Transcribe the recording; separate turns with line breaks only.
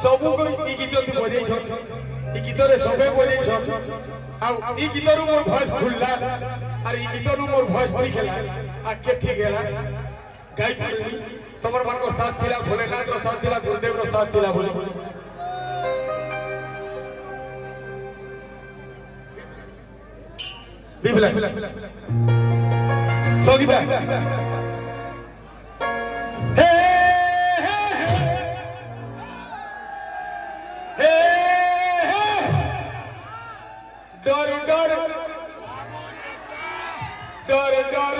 सबू को ई गीत तू बजै छ ई गीत रे सबे बजै छ आ ई गीत रो मोर भॉइस खुलला अरे ई गीत रो मोर भॉइस ठीक हैला आ के ठीक हैला गाई पड़ली तमर मन को साथ दिला भोलेनाथ रो साथ दिला गुरुदेव रो साथ दिला बोली बिबला सोगीता हे डर डर डर डर